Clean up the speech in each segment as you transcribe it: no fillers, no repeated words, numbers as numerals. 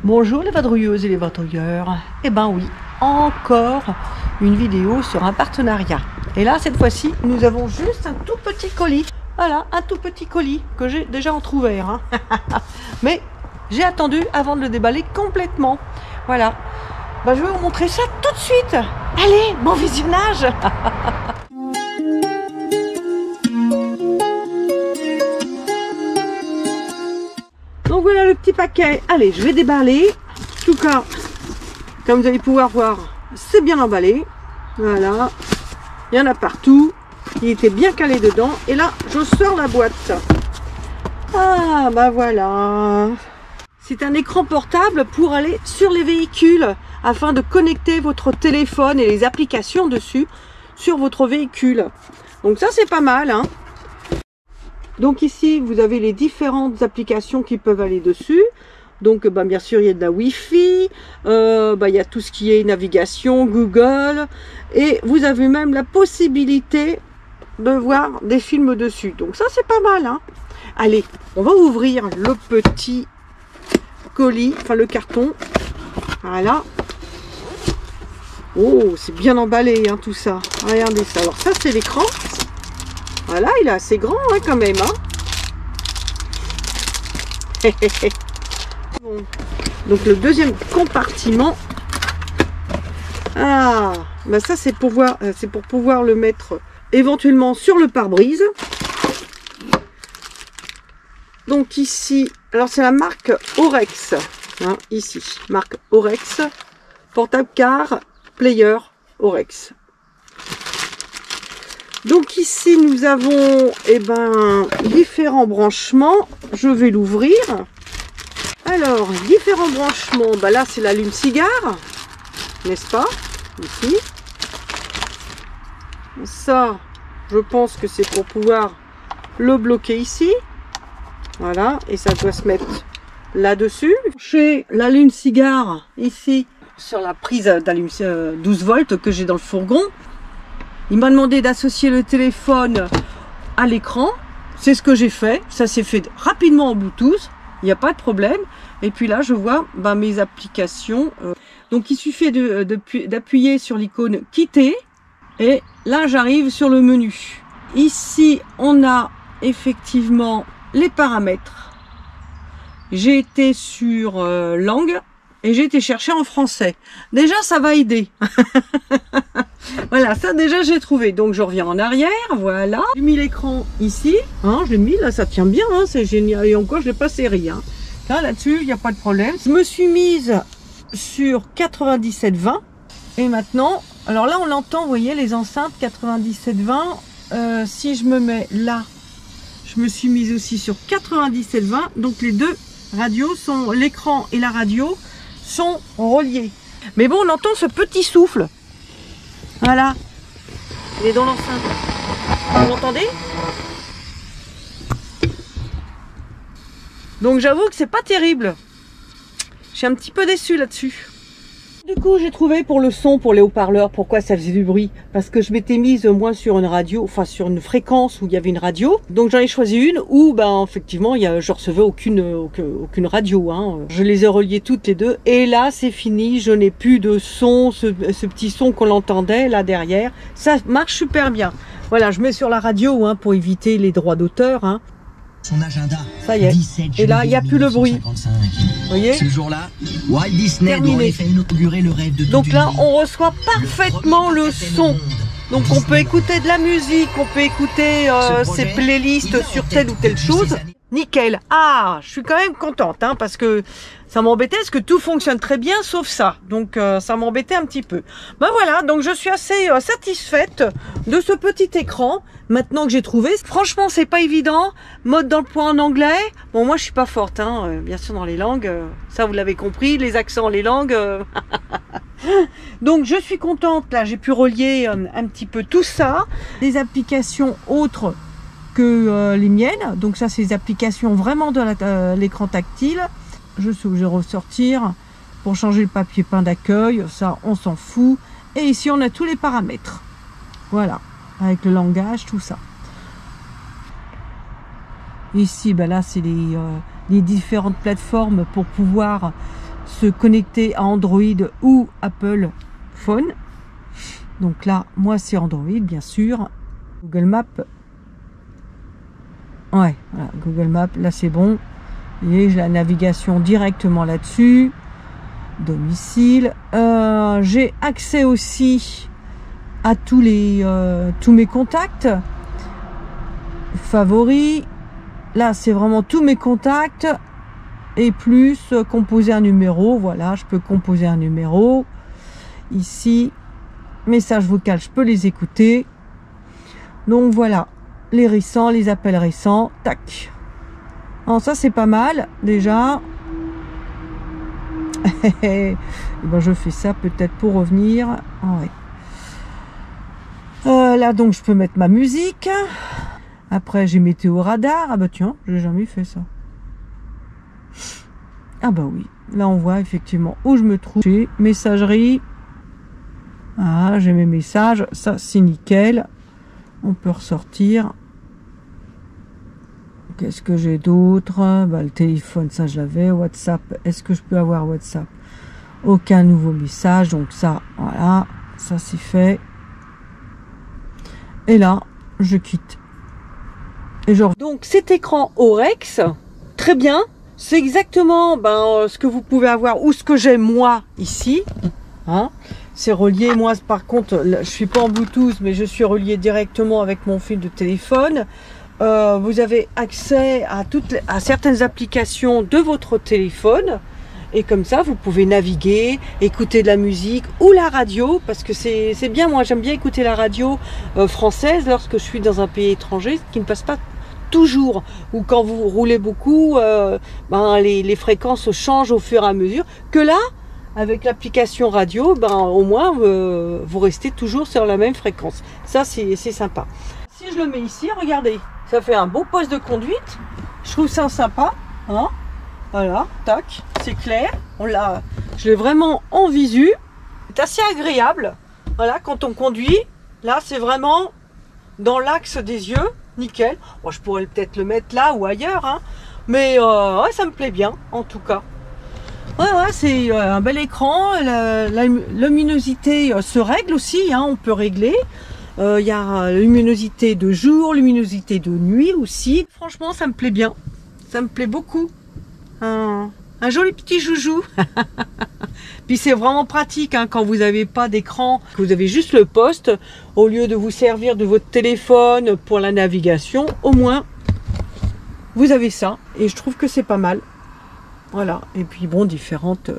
Bonjour les vadrouilleuses et les vadrouilleurs. Eh ben oui, encore une vidéo sur un partenariat. Et là, cette fois-ci, nous avons juste un tout petit colis. Voilà, un tout petit colis que j'ai déjà entrouvert. Hein. Mais j'ai attendu avant de le déballer complètement. Voilà. Ben, je vais vous montrer ça tout de suite. Allez, bon visionnage. Donc voilà le petit paquet. Allez, je vais déballer. En tout cas, comme vous allez pouvoir voir, c'est bien emballé. Voilà. Il y en a partout. Il était bien calé dedans. Et là, je sors la boîte. Ah, bah voilà. C'est un écran portable pour aller sur les véhicules afin de connecter votre téléphone et les applications dessus sur votre véhicule. Donc ça, c'est pas mal, hein. Donc ici, vous avez les différentes applications qui peuvent aller dessus. Donc bien sûr, il y a de la Wi-Fi, il y a tout ce qui est navigation, Google. Et vous avez même la possibilité de voir des films dessus. Donc ça, c'est pas mal, hein. Allez, on va ouvrir le petit colis, enfin le carton. Voilà. Oh, c'est bien emballé, hein, tout ça. Regardez ça. Alors ça, c'est l'écran. Voilà, il est assez grand, hein, quand même. Hein. Bon. Donc le deuxième compartiment. Ah, bah ça c'est pour pouvoir le mettre éventuellement sur le pare-brise. Donc ici, alors c'est la marque Orex. Hein, ici, marque Orex. Portable car player Orex. Donc ici nous avons différents branchements. Je vais l'ouvrir. Alors différents branchements. Bah là c'est l'allume-cigare, n'est-ce pas? Ici. Ça, je pense que c'est pour pouvoir le bloquer ici. Voilà, et ça doit se mettre là-dessus. Chez l'allume-cigare ici sur la prise d'allume 12 volts que j'ai dans le fourgon. Il m'a demandé d'associer le téléphone à l'écran. C'est ce que j'ai fait. Ça s'est fait rapidement en Bluetooth. Il n'y a pas de problème. Et puis là, je vois mes applications. Donc, il suffit d'appuyer sur l'icône quitter. Et là, j'arrive sur le menu. Ici, on a effectivement les paramètres. J'ai été sur langue. Et j'ai été chercher en français. Déjà, ça va aider. Voilà, ça déjà, j'ai trouvé. Donc, je reviens en arrière. Voilà. J'ai mis l'écran ici. Hein, je l'ai mis. Là, ça tient bien. Hein, c'est génial. Et encore, je ne l'ai pas serré. Hein. Là-dessus, il n'y a pas de problème. Je me suis mise sur 97-20. Et maintenant, alors là, on l'entend, vous voyez, les enceintes 97-20. Si je me mets là, je me suis mise aussi sur 97-20. Donc, les deux radios sont, l'écran et la radio, sont reliés. Mais bon, on entend ce petit souffle. Voilà. Il est dans l'enceinte. Vous l'entendez? Donc j'avoue que c'est pas terrible. Je suis un petit peu déçue là-dessus. Du coup, j'ai trouvé pour le son, pour les haut-parleurs, pourquoi ça faisait du bruit. Parce que je m'étais mise moi sur une radio, enfin sur une fréquence où il y avait une radio. Donc j'en ai choisi une où, effectivement, je recevais aucune radio. Hein. Je les ai reliées toutes les deux. Et là, c'est fini. Je n'ai plus de son, ce petit son qu'on entendait là derrière. Ça marche super bien. Voilà, je mets sur la radio pour éviter les droits d'auteur. Hein. Son agenda. Ça y est. Et là, il n'y a plus le bruit. Vous voyez? Ce jour-là, Walt Disney doit en effet inaugurer le rêve de toute Donc là, une vie. on reçoit parfaitement le son. Donc on peut écouter de la musique, on peut écouter ses playlists sur telle ou telle chose. Nickel. Ah, je suis quand même contente, hein, parce que ça m'embêtait, parce que tout fonctionne très bien, sauf ça. Donc ça m'embêtait un petit peu. Ben voilà, donc je suis assez satisfaite de ce petit écran. Maintenant que j'ai trouvé, franchement, c'est pas évident. Mode d'emploi en anglais. Bon, moi, je suis pas forte, hein, bien sûr, dans les langues. Ça, vous l'avez compris, les accents, les langues. Donc, je suis contente. Là, j'ai pu relier un petit peu tout ça. Des applications autres que les miennes. Donc, ça, c'est des applications vraiment de l'écran tactile. Je suis obligée de ressortir pour changer le papier peint d'accueil. Ça, on s'en fout. Et ici, on a tous les paramètres. Voilà. Avec le langage, tout ça. Ici, là, c'est les différentes plateformes pour pouvoir se connecter à Android ou Apple Phone. Donc là, moi c'est Android bien sûr. Google Maps. Ouais, voilà, Google Maps, là c'est bon. Et j'ai la navigation directement là-dessus. Domicile. J'ai accès aussi à tous mes contacts. Favoris. Là, c'est vraiment tous mes contacts. Et plus composer un numéro. Voilà, je peux composer un numéro. Ici, message vocal, je peux les écouter. Donc voilà, les récents, les appels récents. Tac. Alors ça, c'est pas mal, déjà. Et ben, je fais ça peut-être pour revenir. Ouais. Là, donc, je peux mettre ma musique. Après, j'ai météo radar. Ah bah tiens, j'ai jamais fait ça. Ah bah oui. Là, on voit effectivement où je me trouve. J'ai messagerie. Ah, j'ai mes messages. Ça, c'est nickel. On peut ressortir. Qu'est-ce que j'ai d'autre? Bah, le téléphone, ça, je l'avais. WhatsApp. Est-ce que je peux avoir WhatsApp? Aucun nouveau message. Donc ça, voilà. Ça, c'est fait. Et là, je quitte. Et genre, donc cet écran Orex, très bien, c'est exactement ce que vous pouvez avoir ou ce que j'ai moi ici. Hein, c'est relié, moi par contre, là, je suis pas en Bluetooth, mais je suis relié directement avec mon fil de téléphone. Vous avez accès à certaines applications de votre téléphone. Et comme ça, vous pouvez naviguer, écouter de la musique ou la radio, parce que c'est bien, moi j'aime bien écouter la radio française lorsque je suis dans un pays étranger, qui ne passe pas toujours, ou quand vous roulez beaucoup, les fréquences changent au fur et à mesure, que là, avec l'application radio, au moins, vous restez toujours sur la même fréquence. Ça, c'est sympa. Si je le mets ici, regardez, ça fait un beau poste de conduite, je trouve ça sympa, hein. Voilà, tac, c'est clair. Je l'ai vraiment en visu. C'est assez agréable. Voilà, quand on conduit, là, c'est vraiment dans l'axe des yeux, nickel. Bon, je pourrais peut-être le mettre là ou ailleurs, hein. Mais ouais, ça me plaît bien, en tout cas. Ouais, c'est un bel écran. La luminosité se règle aussi, hein, on peut régler. Il y a luminosité de jour, luminosité de nuit aussi. Franchement, ça me plaît bien. Ça me plaît beaucoup. Un joli petit joujou. Puis c'est vraiment pratique, hein, quand vous n'avez pas d'écran, que vous avez juste le poste, au lieu de vous servir de votre téléphone pour la navigation, au moins vous avez ça, et je trouve que c'est pas mal. Voilà, et puis bon, différentes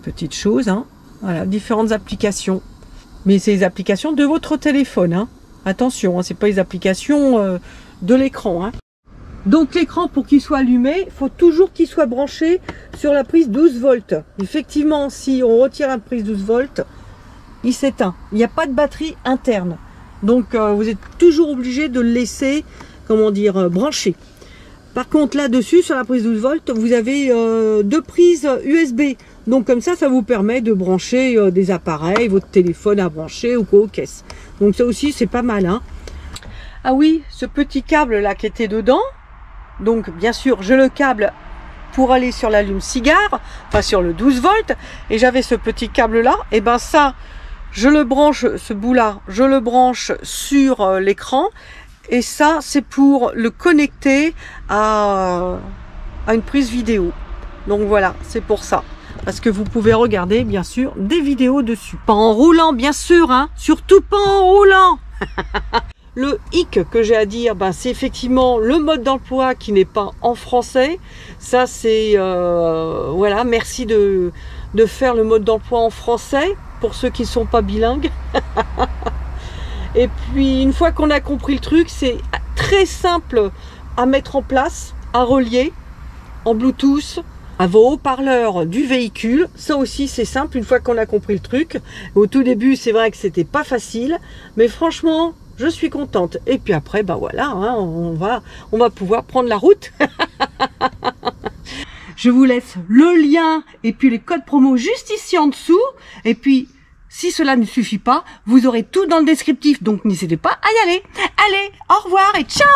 petites choses, hein. Voilà, différentes applications, mais c'est les applications de votre téléphone, hein. Attention, hein, c'est pas les applications de l'écran, hein. Donc l'écran, pour qu'il soit allumé, il faut toujours qu'il soit branché sur la prise 12 volts. Effectivement, si on retire la prise 12 volts, il s'éteint. Il n'y a pas de batterie interne. Donc vous êtes toujours obligé de le laisser, comment dire, branché. Par contre, là-dessus, sur la prise 12 volts, vous avez deux prises USB. Donc comme ça vous permet de brancher des appareils, votre téléphone à brancher ou quoi aux caisses. Donc ça aussi, c'est pas mal, hein. Ah oui, ce petit câble là qui était dedans, donc bien sûr je le câble pour aller sur l'allume-cigare, enfin sur le 12 volts, et j'avais ce petit câble là, et ben ça je le branche, ce bout là je le branche sur l'écran, et ça c'est pour le connecter à une prise vidéo. Donc voilà, c'est pour ça, parce que vous pouvez regarder bien sûr des vidéos dessus, pas en roulant bien sûr, hein, surtout pas en roulant. Le hic que j'ai à dire, c'est effectivement le mode d'emploi qui n'est pas en français. Ça, c'est voilà, merci de faire le mode d'emploi en français pour ceux qui ne sont pas bilingues. Et puis, une fois qu'on a compris le truc, c'est très simple à mettre en place, à relier en Bluetooth à vos haut-parleurs du véhicule. Ça aussi, c'est simple une fois qu'on a compris le truc. Au tout début, c'est vrai que c'était pas facile, mais franchement, je suis contente. Et puis après, voilà, hein, on va pouvoir prendre la route. Je vous laisse le lien et puis les codes promo juste ici en dessous. Et puis, si cela ne suffit pas, vous aurez tout dans le descriptif. Donc, n'hésitez pas à y aller. Allez, au revoir et ciao.